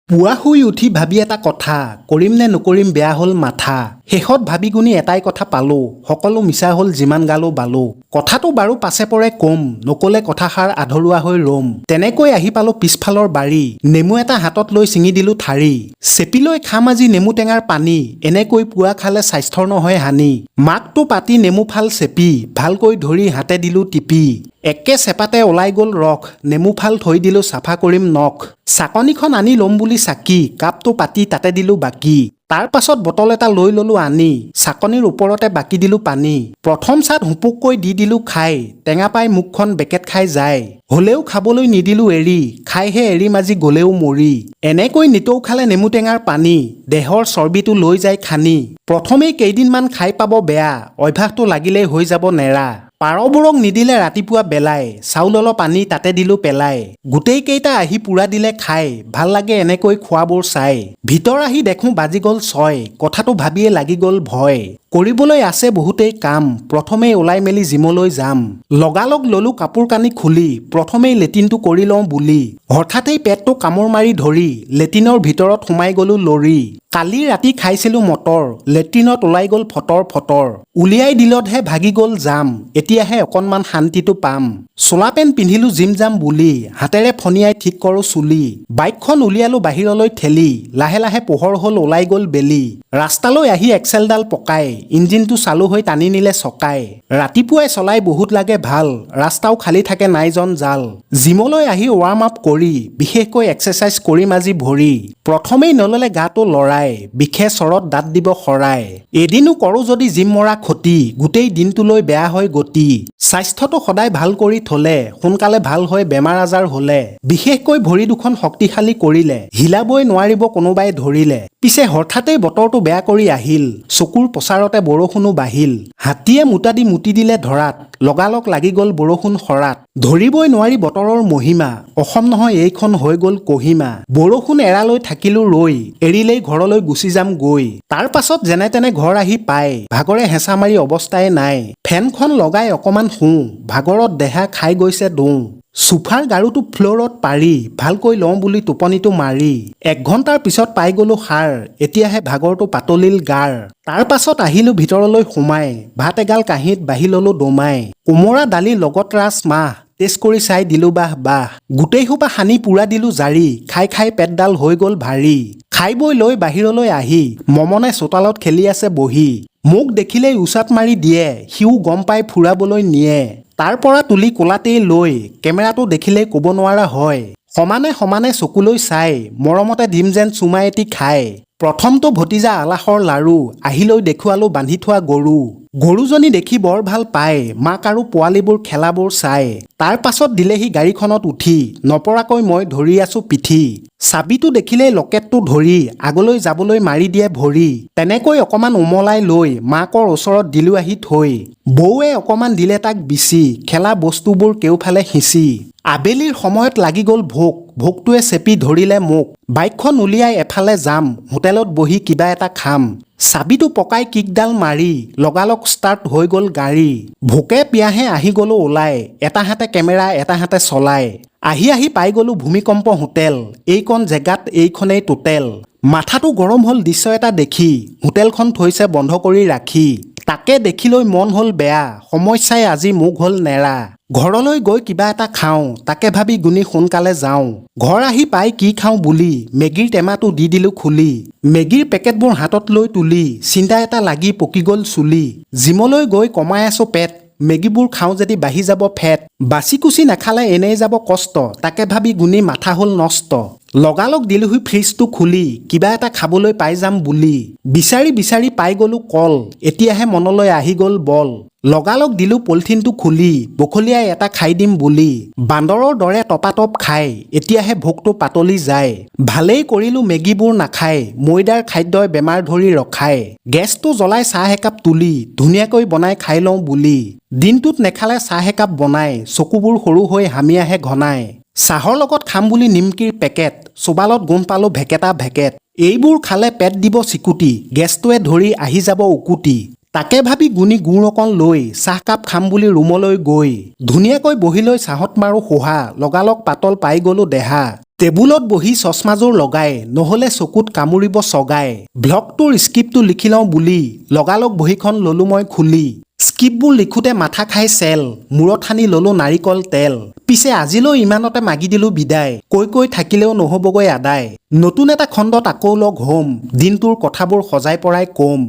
পুৱা শুই উঠি ভাবি এটা কথা কৰিম নে নকৰিম বেয়া হ'ল মাথা শেষত ভাবি গুণি এটাই কথা পালো সকলো মিছা হ'ল যিমান গালো বালো কথাটো বাৰু পাছে পৰে কম নকলে কথাষাৰ আধৰুৱা হৈ ৰম তেনেকৈ আহি পালো পিছফালৰ বাৰী নেমু এটা হাতত লৈ ছিঙি দিলো ঠাৰি চেপি লৈ খাম আজি নেমু টেঙাৰ পানী এনেকৈ পুৱা খালে স্বাস্থ্যৰ নহয় হানি মাকটো পাতি নেমু ফাল চেপি ভালকৈ ধৰি হাতে দিলো টিপি একে চেপাতে ওলাই গ'ল ৰস নেমু ফাল থৈ দিলো চাফা কৰিম নখ চাকনিখন আনি ল'ম বুলি চাকি কাপটো পাতি তাতে দিলো বাকি তাৰ পাছত বটল এটা লৈ ললো আনি চাকনিৰ ওপৰতে বাকি দিলো পানী প্ৰথম চাত হুপুককৈ দি দিলো খাই টেঙা পাই মুখখন বেকেট খাই যায় হলেও খাবলৈ নিদিলো এৰি খাইহে এৰি মাজি গলেও মৰি এনেকৈ নিতৌ খালে নেমু টেঙাৰ পানী দেহৰ চৰ্বিটো লৈ যায় খানি প্ৰথমেই কেইদিনমান খাই পাব বেয়া অভ্যাসটো লাগিলেই হৈ যাব নেৰা পাৰবোৰক নিদিলে ৰাতিপুৱা বেলাই চাউল অলপ আনি তাতে দিলো পেলাই গোটেই কেইটা আহি পুৰা দিলে খাই ভাল লাগে এনেকৈ খোৱাবোৰ চাই ভিতৰ আহি দেখো বাজি গ'ল 6 কথাটো ভাবিয়ে লাগি গ'ল ভয় কৰিবলৈ আছে বহুতেই কাম প্ৰথমেই ওলাই মেলি জিমলৈ যাম লগালগ ললো কাপোৰ কানি খুলি প্ৰথমেই লেটিনটো কৰি লওঁ বুলি হঠাতেই পেটটো কামোৰ মাৰি ধৰি লেটিনৰ ভিতৰত সোমাই গলো লৰি কালি ৰাতি খাইছিলো মটৰ লেট্ৰিনত ওলাই গ'ল ফটৰ ফটৰ উলিয়াই দিলতহে ভাগি গ'ল জাম এতিয়াহে অকণমান শান্তিটো পাম চোলা পেণ্ট পিন্ধিলো জিম যাম বুলি হাতেৰে ফনিয়াই ঠিক কৰো চুলি বাইকখন উলিয়ালো বাহিৰলৈ ঠেলি লাহে লাহে পোহৰ হ'ল ওলাই গ'ল বেলি ৰাস্তালৈ আহি এক্সেলডাল পকাই ইঞ্জিনটো চালু হৈ টানি নিলে চকাই ৰাতিপুৱাই চলাই বহুত লাগে ভাল ৰাস্তাও খালী থাকে নাইজন জাল জিমলৈ আহি ৱাৰ্ম আপ কৰি বিশেষকৈ এক্সাৰচাইজ কৰিম আজি ভৰি প্ৰথমেই নললে গাটো লৰাই বিষে চৰত দাঁত দিব খৰাই এদিনো কৰো যদি জিম মৰা ক্ষতি গোটেই দিনটোলৈ বেয়া হয় গতি স্বাস্থ্যটো সদায় ভাল কৰি থলে সোনকালে ভাল হয় বেমাৰ আজাৰ হলে বিশেষকৈ ভৰি দুখন শক্তিশালী কৰিলে হিলাবই নোৱাৰিব কোনোবাই ধৰিলে পিছে হঠাতেই বতৰটো বেয়া কৰি আহিল চকুৰ প্ৰচাৰতে বৰষুণো বাঢ়িল হাতীয়ে মুটা দি মুতি দিলে ধৰাত লগালগ লাগি গ'ল বৰষুণ খৰাত ধৰিবই নোৱাৰি বতৰৰ মহিমা অসম নহয় এইখন হৈ গ'ল কহিমা বৰষুণ এৰালৈ থাকিলো ৰৈ এৰিলেই ঘৰলৈ গুচি যাম গৈ তাৰ পাছত যেনে তেনে ঘৰ আহি পাই ভাগৰে হেঁচা মাৰি অৱস্থাই নাই ফেনখন লগাই অকমান শু ভাগৰত দেহা খাই গৈছে দোঁ চোফাৰ গাৰুটো ফ্ল'ৰত পাৰি ভালকৈ লওঁ বুলি টোপনিটো মাৰি 1 ঘণ্টাৰ পিছত পাই গলো সাৰ এতিয়াহে ভাগৰটো পাতলিল গাৰ তাৰ পাছত আহিলো ভিতৰলৈ সোমাই ভাত এগাল কাঁহীত বাঢ়ি ললো দমাই কোমোৰা দালি লগত ৰাজ মাহ টেষ্ট কৰি চাই দিলো বাহ গোটেই সোপা সানি পুৰা দিলো জাৰি খাই খাই পেটডাল হৈ গ'ল ভাৰী খাই বৈ লৈ বাহিৰলৈ আহি মমনে চোতালত খেলি আছে বহি মোক দেখিলেই উচাত মাৰি দিয়ে সিও গম পাই ফুৰাবলৈ নিয়ে তাৰ পৰা তুলি কোলাতেই লৈ কেমেৰাটো দেখিলেই ক'ব নোৱাৰা হয় সমানে সমানে চকুলৈ চাই মৰমতে দিম যেন চুমা এটি খাই প্ৰথমটো ভতিজা আলাসৰ লাৰু আহিলৈ দেখুৱালো বান্ধি থোৱা গৰুজনী দেখি বৰ ভাল পায় মাক আৰু পোৱালিবোৰ খেলাবোৰ চাই তাৰ পাছত দিলেহি গাড়ীখনত উঠি নপৰাকৈ মই ধৰি আছো পিঠি চাবিটো দেখিলেই লকেটটো ধৰি আগলৈ যাবলৈ মাৰি দিয়ে ভৰি তেনেকৈ অকমান উমলাই লৈ মাকৰ ওচৰত দিলো আহি থৈ বৌৱে অকমান দিলে তাক বিচি খেলা বস্তুবোৰ কেওফালে সিঁচি আবেলিৰ সময়ত লাগি গ'ল ভোকটোৱে চেপি ধৰিলে মোক বাইকখন উলিয়াই এফালে যাম হোটেলত বহি কিবা এটা খাম চাবিটো পকাই কিকডাল মাৰি লগালগ ষ্টাৰ্ট হৈ গ'ল গাড়ী ভোকে পিয়াহে আহি গ'লো ওলাই এটা হাতে কেমেৰা এটা হাতে চলাই আহি পাই গ'লো ভূমিকম্প হোটেল এইকণ জেগাত এইখনেই টোটেল মাথাটো গৰম হ'ল দৃশ্য এটা দেখি হোটেলখন থৈছে বন্ধ কৰি ৰাখি তাকে দেখিলৈ মন হ'ল বেয়া সমস্যাই আজি মোক হ'ল নেৰা ঘৰলৈ গৈ কিবা এটা খাওঁ তাকে ভাবি গুণি সোনকালে যাওঁ ঘৰ আহি পাই কি খাওঁ বুলি মেগীৰ টেমাটো দি দিলো খুলি মেগীৰ পেকেটবোৰ হাতত লৈ তুলি চিন্তা এটা লাগি পকি গ'ল চুলি জিমলৈ গৈ কমাই আছো পেট মেগীবোৰ খাওঁ যদি বাঢ়ি যাব ফেট বাচি কুচি নাখালে এনেই যাব কষ্ট তাকে ভাবি গুণি মাথা হ'ল নষ্ট লগালগ দিলোহি ফ্ৰিজটো খুলি কিবা এটা খাবলৈ পাই যাম বুলি বিচাৰি পাই গলো কল এতিয়াহে মনলৈ আহি গ'ল বল লগালগ দিলো পলিথিনটো খুলি বখলিয়াই এটা খাই দিম বুলি বান্দৰৰ দৰে টপাটপ খাই এতিয়াহে ভোকটো পাতলি যায় ভালেই কৰিলো মেগীবোৰ নাখাই ময়দাৰ খাদ্যই বেমাৰ ধৰি ৰখাই গেছটো জ্বলাই চাহ একাপ তুলি ধুনীয়াকৈ বনাই খাই লওঁ বুলি দিনটোত নেখালে চাহ একাপ বনাই চকুবোৰ সৰু হৈ হামি আহে ঘনাই চাহৰ লগত খাম বুলি নিমকিৰ পেকেট চোবালত গোন্ধ পালো ভেকেট এইবোৰ খালে পেট দিব চিকুটি গেছটোৱে ধৰি আহি যাব উকুটি তাকে ভাবি গুণি গুড় অকণ লৈ চাহকাপ খাম বুলি ৰুমলৈ গৈ ধুনীয়াকৈ বহি লৈ চাহত মাৰো শোহা লগালগ পাতল পাই গ'লো দেহা টেবুলত বহি চচমাযোৰ লগাই নহ'লে চকুত কামুৰিব চগাই ব্লগটোৰ স্ক্ৰিপ্টটো লিখি লওঁ বুলি লগালগ বহীখন ল'লো মই খুলি স্ক্ৰিপ্টবোৰ লিখোঁতে মাথা খাই চেল মূৰত সানি ল'লো নাৰিকল তেল পিছে আজিলৈ ইমানতে মাগি দিলোঁ বিদায় কৈ থাকিলেও নহ'বগৈ আদায় নতুন এটা খণ্ডত আকৌ লগ হ'ম দিনটোৰ কথাবোৰ সজাই পৰাই কম।